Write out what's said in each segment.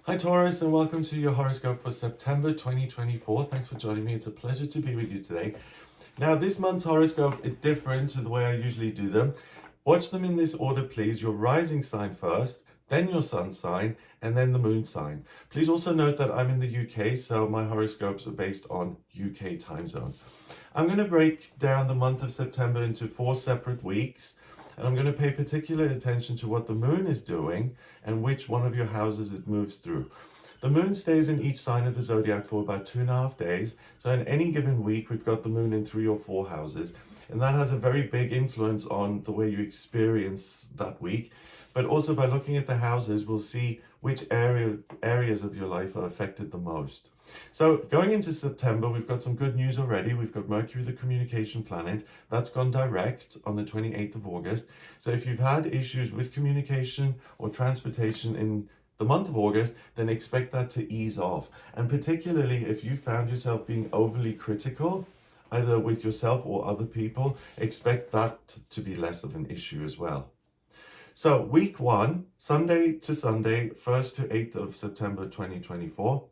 Hi Taurus, and welcome to your horoscope for September 2024. Thanks for joining me. It's a pleasure to be with you today. Now, this month's horoscope is different to the way I usually do them. Watch them in this order, please. Your rising sign first, then your sun sign, and then the moon sign. Please also note that I'm in the UK, so my horoscopes are based on UK time zone. I'm going to break down the month of September into 4 separate weeks. And I'm going to pay particular attention to what the moon is doing and which one of your houses it moves through. The moon stays in each sign of the zodiac for about 2.5 days. So in any given week, we've got the moon in 3 or 4 houses. And that has a very big influence on the way you experience that week. But also by looking at the houses, we'll see which areas of your life are affected the most. So going into September, we've got some good news already. We've got Mercury, the communication planet. That's gone direct on the 28th of August. So if you've had issues with communication or transportation in the month of August, then expect that to ease off. And particularly if you found yourself being overly critical, either with yourself or other people, expect that to be less of an issue as well. So week 1, Sunday to Sunday, 1st to 8th of September 2024.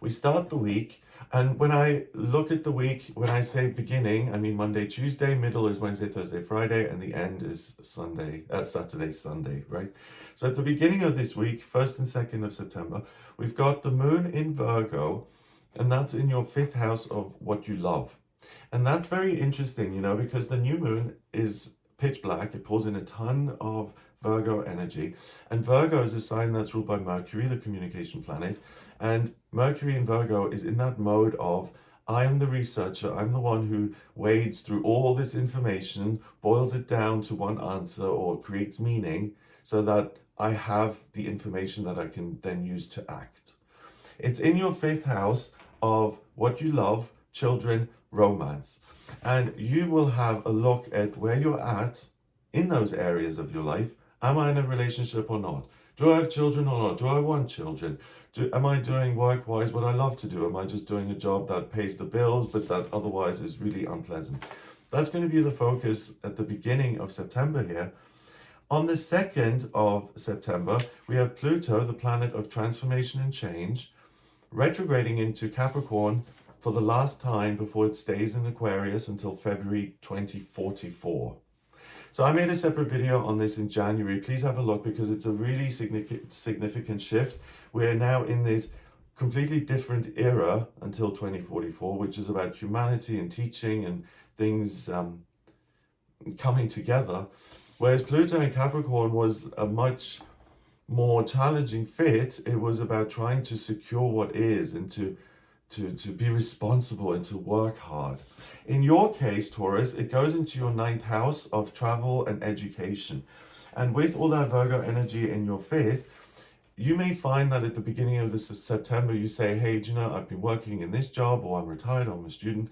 We start the week, and when I look at the week, when I say beginning, I mean Monday, Tuesday, middle is Wednesday, Thursday, Friday, and the end is Saturday, Sunday, right? So at the beginning of this week, 1st and 2nd of September, we've got the moon in Virgo, and that's in your 5th house of what you love. And that's very interesting, because the new moon is pitch black. It pulls in a ton of Virgo energy. And Virgo is a sign that's ruled by Mercury, the communication planet. And Mercury in Virgo is in that mode of, I am the researcher. I'm the one who wades through all this information, boils it down to one answer or creates meaning so that I have the information that I can then use to act. It's in your 5th house of what you love, children, romance. And you will have a look at where you're at in those areas of your life. Am I in a relationship or not? Do I have children or not? Do I want children? Am I doing work-wise what I love to do? Am I just doing a job that pays the bills but that otherwise is really unpleasant? That's going to be the focus at the beginning of September here. On the 2nd of September, we have Pluto, the planet of transformation and change, retrograding into Capricorn for the last time before it stays in Aquarius until February 2044. So I made a separate video on this in January. Please have a look because it's a really significant shift. We're now in this completely different era until 2044, which is about humanity and teaching and things coming together. Whereas Pluto in Capricorn was a much more challenging fit. It was about trying to secure what is and to be responsible and to work hard. In your case, Taurus, it goes into your 9th house of travel and education. And with all that Virgo energy in your 5th, you may find that at the beginning of this September, you say, hey, do you know, I've been working in this job, or I'm retired, or I'm a student.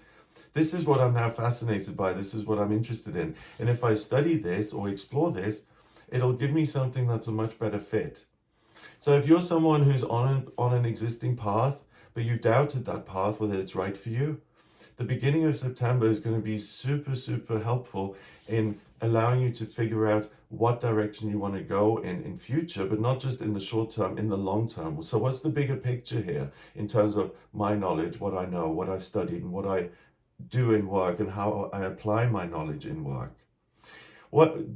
This is what I'm now fascinated by. This is what I'm interested in. And if I study this or explore this, it'll give me something that's a much better fit. So if you're someone who's on an existing path, but you've doubted that path, whether it's right for you, the beginning of September is going to be super, super helpful in allowing you to figure out what direction you want to go in future, but not just in the short term, in the long term. So what's the bigger picture here in terms of my knowledge, what I know, what I've studied, and what I do in work, and how I apply my knowledge in work?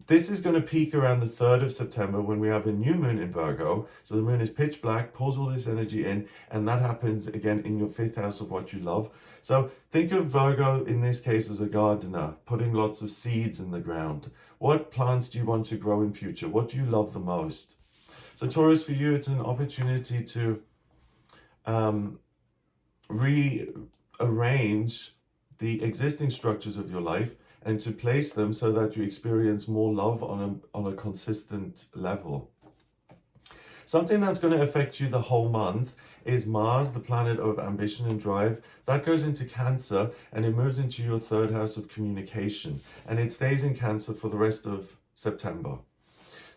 This is going to peak around the 3rd of September when we have a new moon in Virgo. So the moon is pitch black, pulls all this energy in, and that happens again in your 5th house of what you love. So think of Virgo in this case as a gardener, putting lots of seeds in the ground. What plants do you want to grow in future? What do you love the most? So Taurus, for you, it's an opportunity to rearrange the existing structures of your life and to place them so that you experience more love on a consistent level. Something that's going to affect you the whole month is Mars, the planet of ambition and drive. That goes into Cancer and it moves into your 3rd house of communication. And it stays in Cancer for the rest of September.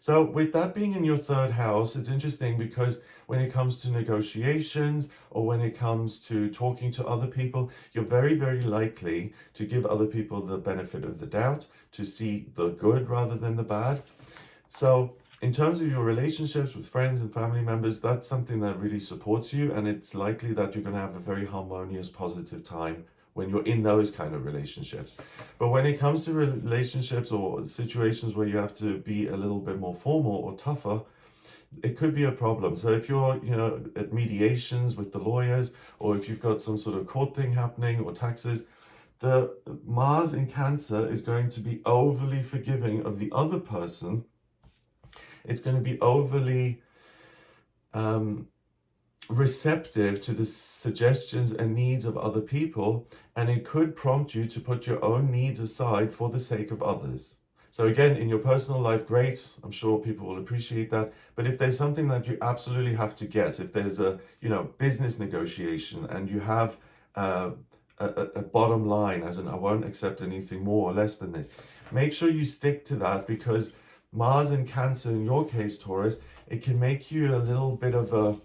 So with that being in your 3rd house, it's interesting because when it comes to negotiations or when it comes to talking to other people, you're very, very likely to give other people the benefit of the doubt, to see the good rather than the bad. So In terms of your relationships with friends and family members, that's something that really supports you, and it's likely that you're going to have a very harmonious, positive time when you're in those kind of relationships. But when it comes to relationships or situations where you have to be a little bit more formal or tougher, it could be a problem. So if you're, at mediations with the lawyers, or if you've got some sort of court thing happening or taxes, the Mars in Cancer is going to be overly forgiving of the other person. It's going to be overly receptive to the suggestions and needs of other people, and it could prompt you to put your own needs aside for the sake of others. So again, in your personal life, great, I'm sure people will appreciate that. But if there's something that you absolutely have to get, if there's a business negotiation and you have a bottom line, as in I won't accept anything more or less than this, make sure you stick to that, because Mars in Cancer, in your case, Taurus, it can make you a little bit of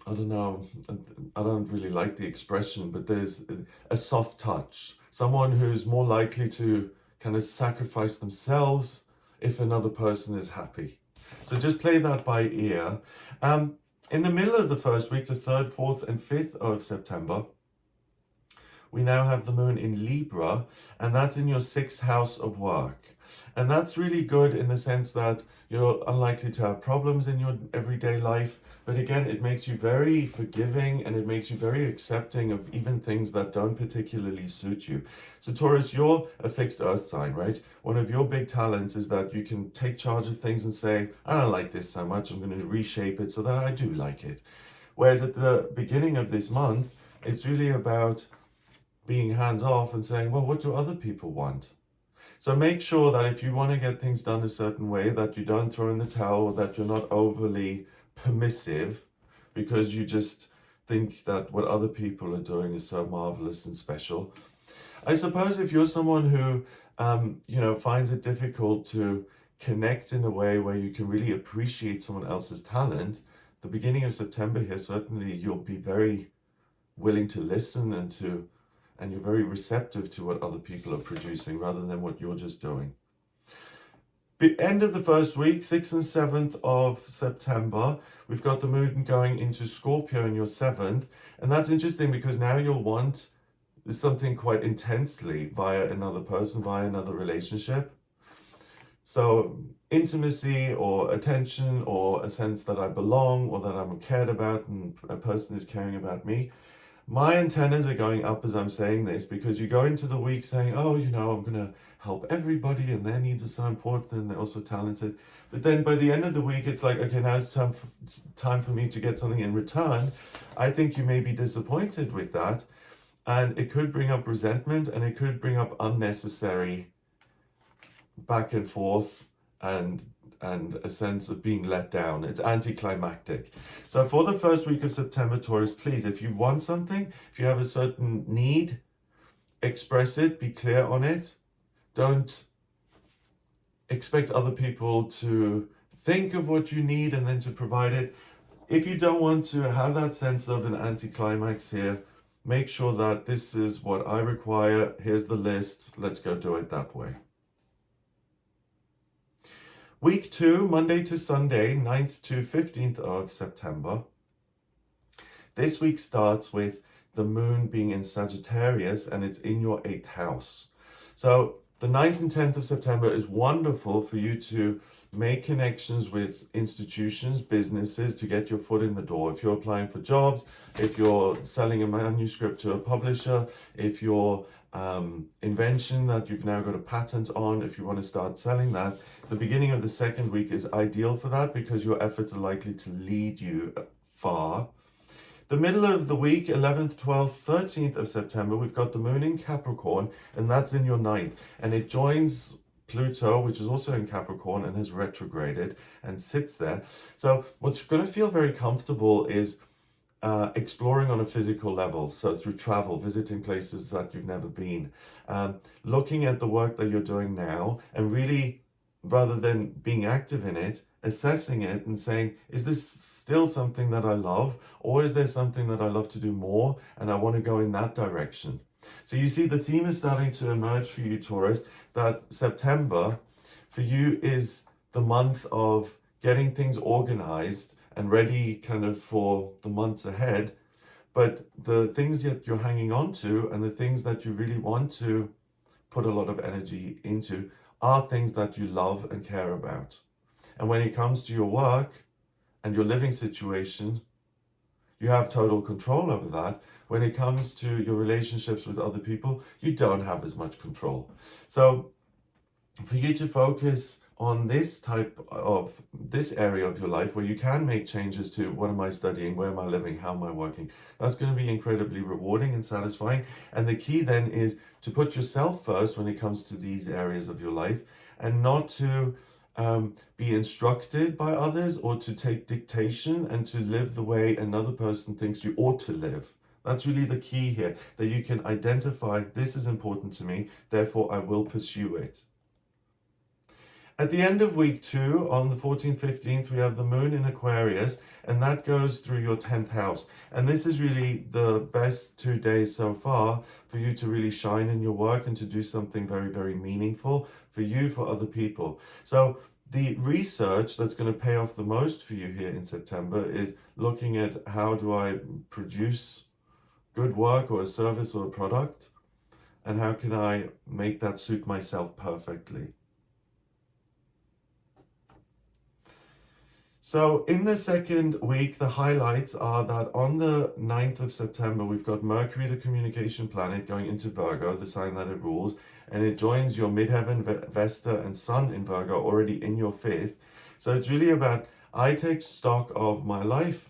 I don't really like the expression, but there's a soft touch. Someone who's more likely to kind of sacrifice themselves if another person is happy. So just play that by ear. In the middle of the first week, the 3rd, 4th, and 5th of September, we now have the moon in Libra, and that's in your 6th house of work. And that's really good in the sense that you're unlikely to have problems in your everyday life. But again, it makes you very forgiving, and it makes you very accepting of even things that don't particularly suit you. So Taurus, you're a fixed earth sign, right? One of your big talents is that you can take charge of things and say, I don't like this so much, I'm going to reshape it so that I do like it. Whereas at the beginning of this month, it's really about being hands off and saying, well, what do other people want? So make sure that if you want to get things done a certain way, that you don't throw in the towel, or that you're not overly permissive because you just think that what other people are doing is so marvelous and special. I suppose if you're someone who, finds it difficult to connect in a way where you can really appreciate someone else's talent, the beginning of September here, certainly you'll be very willing to listen and you're very receptive to what other people are producing rather than what you're just doing. End of the first week, 6th and 7th of September, we've got the moon going into Scorpio in your 7th. And that's interesting because now you'll want something quite intensely via another person, via another relationship. So intimacy or attention or a sense that I belong or that I'm cared about and a person is caring about me. My antennas are going up as I'm saying this, because you go into the week saying, oh, I'm going to help everybody and their needs are so important and they're also talented. But then by the end of the week, it's like, okay, now it's time for me to get something in return. I think you may be disappointed with that. And it could bring up resentment, and it could bring up unnecessary back and forth and a sense of being let down. It's anticlimactic. So for the first week of September, Taurus, please, if you want something, if you have a certain need, express it, be clear on it. Don't expect other people to think of what you need and then to provide it. If you don't want to have that sense of an anticlimax here, make sure that this is what I require. Here's the list. Let's go do it that way. Week 2, Monday to Sunday, 9th to 15th of September. This week starts with the moon being in Sagittarius, and it's in your 8th house. So the 9th and 10th of September is wonderful for you to make connections with institutions, businesses, to get your foot in the door. If you're applying for jobs, if you're selling a manuscript to a publisher, if you're invention that you've now got a patent on, if you want to start selling that, the beginning of the second week is ideal for that because your efforts are likely to lead you far. The middle of the week, 11th, 12th, 13th of September, we've got the moon in Capricorn, and that's in your 9th, and it joins Pluto, which is also in Capricorn and has retrograded and sits there. So what's going to feel very comfortable is exploring on a physical level, so through travel, visiting places that you've never been, looking at the work that you're doing now, and really, rather than being active in it, assessing it and saying, is this still something that I love, or is there something that I love to do more and I want to go in that direction? So you see the theme is starting to emerge for you, Taurus, that September for you is the month of getting things organized and ready kind of for the months ahead. But the things that you're hanging on to and the things that you really want to put a lot of energy into are things that you love and care about. And when it comes to your work and your living situation, you have total control over that. When it comes to your relationships with other people, you don't have as much control. So for you to focus on this area of your life where you can make changes to what am I studying, where am I living, how am I working, that's going to be incredibly rewarding and satisfying. And the key then is to put yourself first when it comes to these areas of your life, and not to be instructed by others or to take dictation and to live the way another person thinks you ought to live. That's really the key here, that you can identify, this is important to me, therefore I will pursue it. At the end of week 2, on the 14th, 15th, we have the moon in Aquarius, and that goes through your 10th house. And this is really the best 2 days so far for you to really shine in your work and to do something very, very meaningful for you, for other people. So the research that's going to pay off the most for you here in September is looking at how do I produce good work or a service or a product, and how can I make that suit myself perfectly. So in the second week, the highlights are that on the 9th of September, we've got Mercury, the communication planet, going into Virgo, the sign that it rules, and it joins your midheaven, Vesta, and Sun in Virgo already in your 5th. So it's really about, I take stock of my life,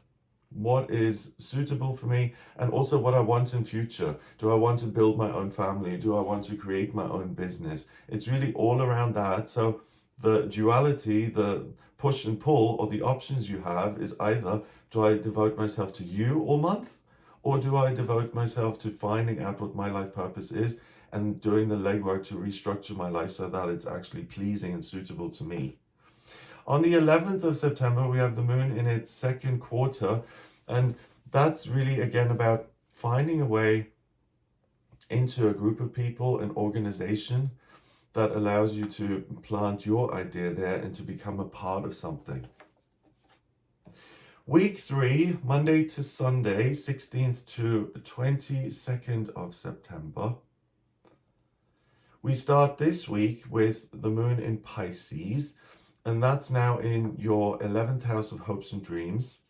what is suitable for me, and also what I want in future. Do I want to build my own family? Do I want to create my own business? It's really all around that. So the duality, the push and pull, or the options you have is either, do I devote myself to you all month, or do I devote myself to finding out what my life purpose is and doing the legwork to restructure my life so that it's actually pleasing and suitable to me. On the 11th of September, we have the moon in its second quarter, and that's really again about finding a way into a group of people, an organization that allows you to plant your idea there and to become a part of something. Week 3, Monday to Sunday, 16th to 22nd of September. We start this week with the moon in Pisces, and that's now in your 11th house of hopes and dreams.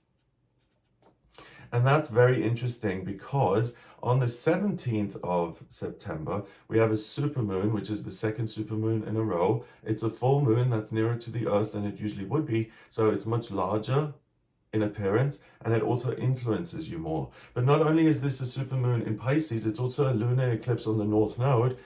And that's very interesting because on the 17th of September, we have a supermoon, which is the second supermoon in a row. It's a full moon that's nearer to the Earth than it usually would be, so it's much larger in appearance, and it also influences you more. But not only is this a supermoon in Pisces, it's also a lunar eclipse on the North Node.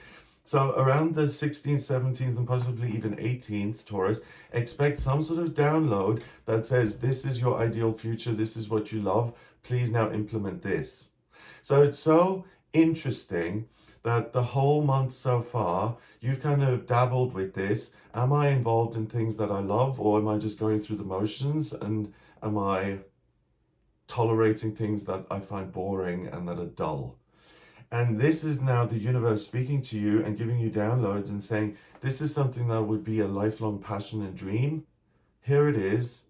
So around the 16th, 17th, and possibly even 18th, Taurus, expect some sort of download that says, this is your ideal future, this is what you love, please now implement this. So it's so interesting that the whole month so far, you've kind of dabbled with this. Am I involved in things that I love, or am I just going through the motions? And am I tolerating things that I find boring and that are dull? And this is now the universe speaking to you and giving you downloads and saying, this is something that would be a lifelong passion and dream. Here it is.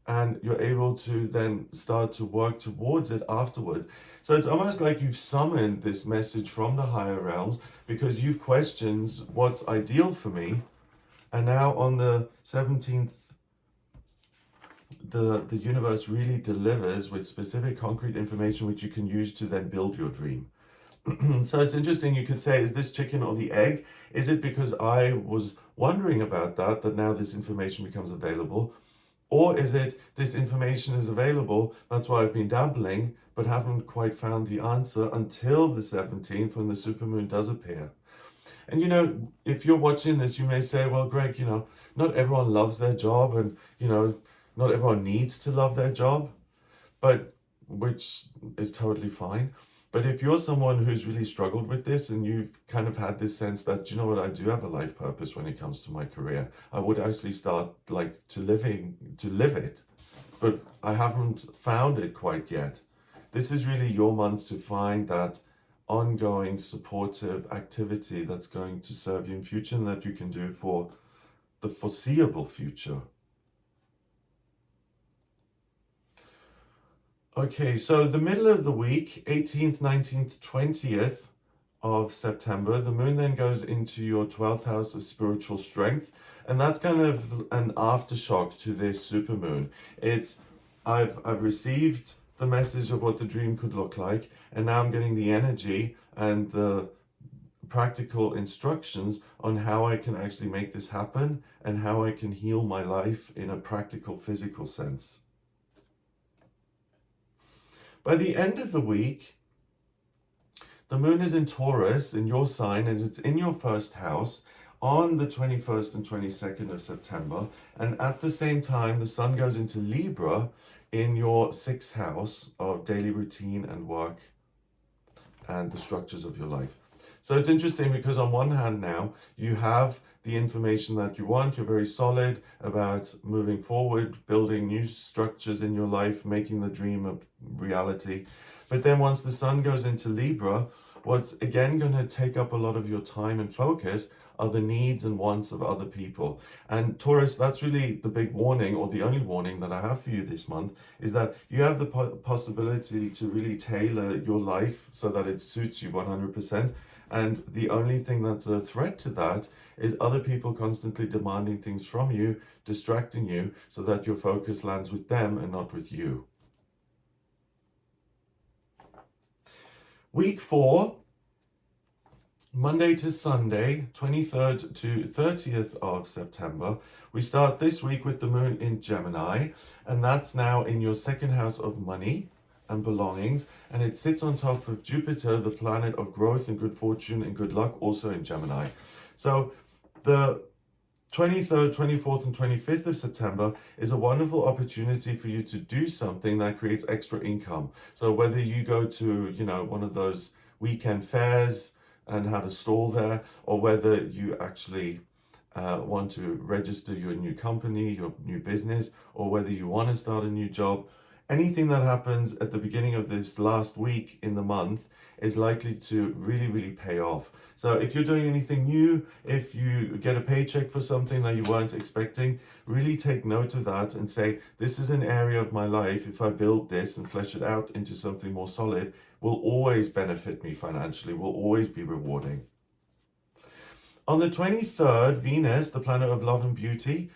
And you're able to then start to work towards it afterwards. So it's almost like you've summoned this message from the higher realms because you've questioned what's ideal for me. And now on the 17th, the universe really delivers with specific concrete information which you can use to then build your dream. So it's interesting, you could say, is this chicken or the egg? Is it because I was wondering about that now this information becomes available? Or is it this information is available, that's why I've been dabbling, but haven't quite found the answer until the 17th when the supermoon does appear? And you know, if you're watching this, you may say, well, Greg, you know, not everyone loves their job, and, you know, not everyone needs to love their job, but which is totally fine. But if you're someone who's really struggled with this and you've kind of had this sense that, you know what, I do have a life purpose when it comes to my career, I would actually start like to live it, but I haven't found it quite yet. This is really your month to find that ongoing supportive activity that's going to serve you in future and that you can do for the foreseeable future. Okay, so the middle of the week, 18th, 19th, 20th of September, the moon then goes into your 12th house of spiritual strength, and that's kind of an aftershock to this supermoon. I've received the message of what the dream could look like, and now I'm getting the energy and the practical instructions on how I can actually make this happen and how I can heal my life in a practical, physical sense. By the end of the week, the moon is in Taurus, in your sign, and it's in your first house on the 21st and 22nd of September. And at the same time, the sun goes into Libra in your sixth house of daily routine and work and the structures of your life. So it's interesting because on one hand now, you have the information that you want, you're very solid about moving forward, building new structures in your life, making the dream a reality. But then once the sun goes into Libra, what's again going to take up a lot of your time and focus are the needs and wants of other people. And Taurus, that's really the big warning, or the only warning that I have for you this month, is that you have the possibility to really tailor your life so that it suits you 100%. And the only thing that's a threat to that is other people constantly demanding things from you, distracting you, so that your focus lands with them and not with you. Week 4, Monday to Sunday, 23rd to 30th of September. We start this week with the moon in Gemini, and that's now in your second house of money and belongings, and it sits on top of Jupiter, the planet of growth and good fortune and good luck, also in Gemini. So the 23rd, 24th, and 25th of September is a wonderful opportunity for you to do something that creates extra income. So whether you go to, one of those weekend fairs and have a stall there, or whether you actually want to register your new company, your new business, or whether you want to start a new job, anything that happens at the beginning of this last week in the month is likely to really, really pay off. So if you're doing anything new, if you get a paycheck for something that you weren't expecting, really take note of that and say, this is an area of my life, if I build this and flesh it out into something more solid, will always benefit me financially, will always be rewarding. On the 23rd, Venus, the planet of love and beauty,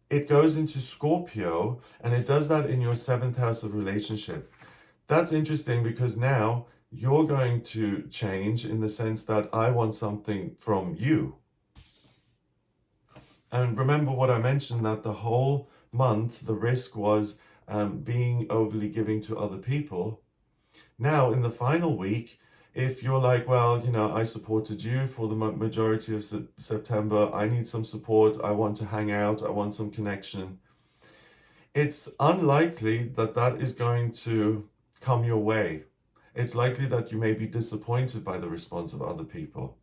it goes into Scorpio, and it does that in your 7th house of relationship. That's interesting because now you're going to change in the sense that I want something from you. And remember what I mentioned, that the whole month, the risk was being overly giving to other people. Now, in the final week, if you're like, well, I supported you for the majority of September, I need some support, I want to hang out, I want some connection, it's unlikely that that is going to come your way. It's likely that you may be disappointed by the response of other people.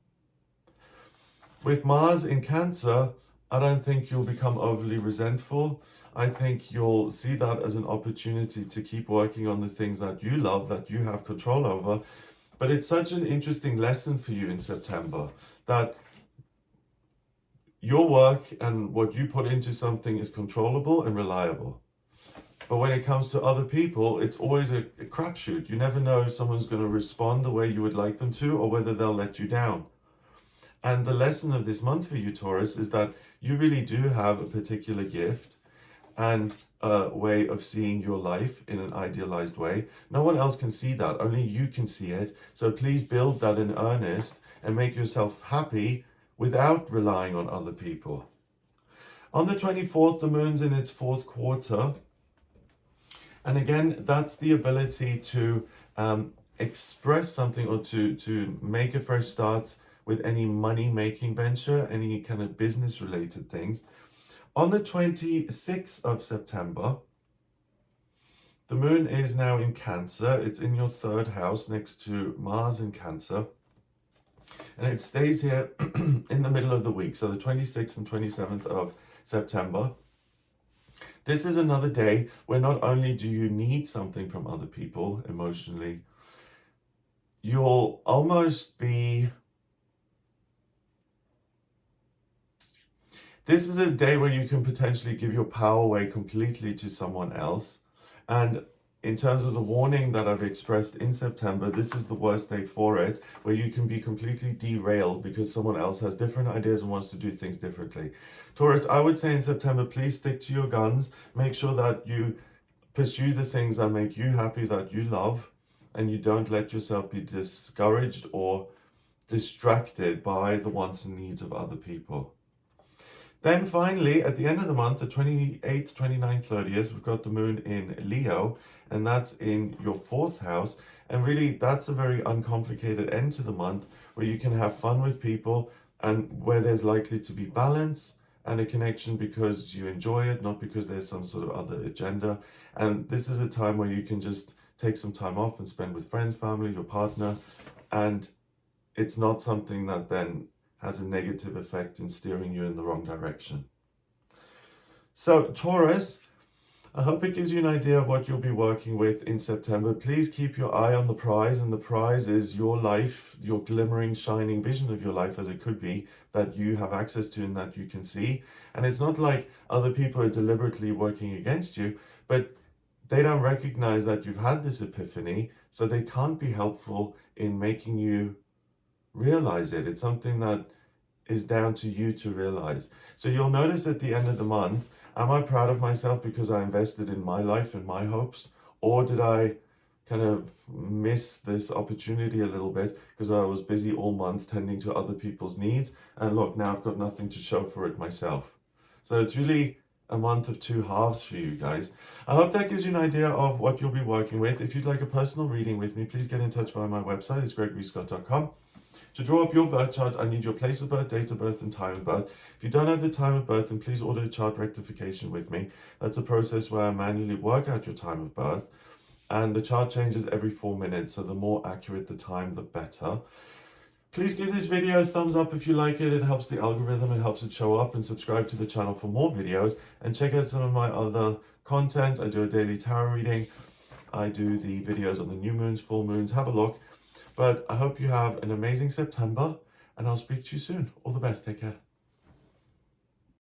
With Mars in Cancer, I don't think you'll become overly resentful. I think you'll see that as an opportunity to keep working on the things that you love, that you have control over. But it's such an interesting lesson for you in September that your work and what you put into something is controllable and reliable. But when it comes to other people, it's always a crapshoot. You never know if someone's going to respond the way you would like them to, or whether they'll let you down. And the lesson of this month for you, Taurus, is that you really do have a particular gift and a way of seeing your life in an idealized way. No one else can see that, only you can see it. So please build that in earnest and make yourself happy without relying on other people. On the 24th, the moon's in its 4th quarter. And again, that's the ability to express something, or to make a fresh start with any money-making venture, any kind of business-related things. On the 26th of September, the moon is now in Cancer. It's in your 3rd house next to Mars in Cancer. And it stays here in the middle of the week, so the 26th and 27th of September. This is another day where not only do you need something from other people emotionally, you'll almost be... This is a day where you can potentially give your power away completely to someone else. And in terms of the warning that I've expressed in September, this is the worst day for it, where you can be completely derailed because someone else has different ideas and wants to do things differently. Taurus, I would say in September, please stick to your guns. Make sure that you pursue the things that make you happy, that you love, and you don't let yourself be discouraged or distracted by the wants and needs of other people. Then finally, at the end of the month, the 28th, 29th, 30th, we've got the moon in Leo, and that's in your 4th house. And really, that's a very uncomplicated end to the month where you can have fun with people and where there's likely to be balance and a connection because you enjoy it, not because there's some sort of other agenda. And this is a time where you can just take some time off and spend with friends, family, your partner, and it's not something that then has a negative effect in steering you in the wrong direction. So Taurus, I hope it gives you an idea of what you'll be working with in September. Please keep your eye on the prize, and the prize is your life, your glimmering, shining vision of your life as it could be, that you have access to and that you can see. And it's not like other people are deliberately working against you, but they don't recognize that you've had this epiphany, so they can't be helpful in making you realize it. It's something that is down to you to realize. So you'll notice at the end of the month, am I proud of myself because I invested in my life and my hopes? Or did I kind of miss this opportunity a little bit because I was busy all month tending to other people's needs? And look, now I've got nothing to show for it myself. So it's really a month of two halves for you guys. I hope that gives you an idea of what you'll be working with. If you'd like a personal reading with me, please get in touch via my website. It's gregoryscott.com. To draw up your birth chart, I need your place of birth, date of birth, and time of birth. If you don't have the time of birth, then please order a chart rectification with me. That's a process where I manually work out your time of birth, and the chart changes every 4 minutes, so the more accurate the time, the better. Please give this video a thumbs up if you like it. It helps the algorithm, it helps it show up, and subscribe to the channel for more videos. And check out some of my other content. I do a daily tarot reading. I do the videos on the new moons, full moons. Have a look. But I hope you have an amazing September, and I'll speak to you soon. All the best. Take care.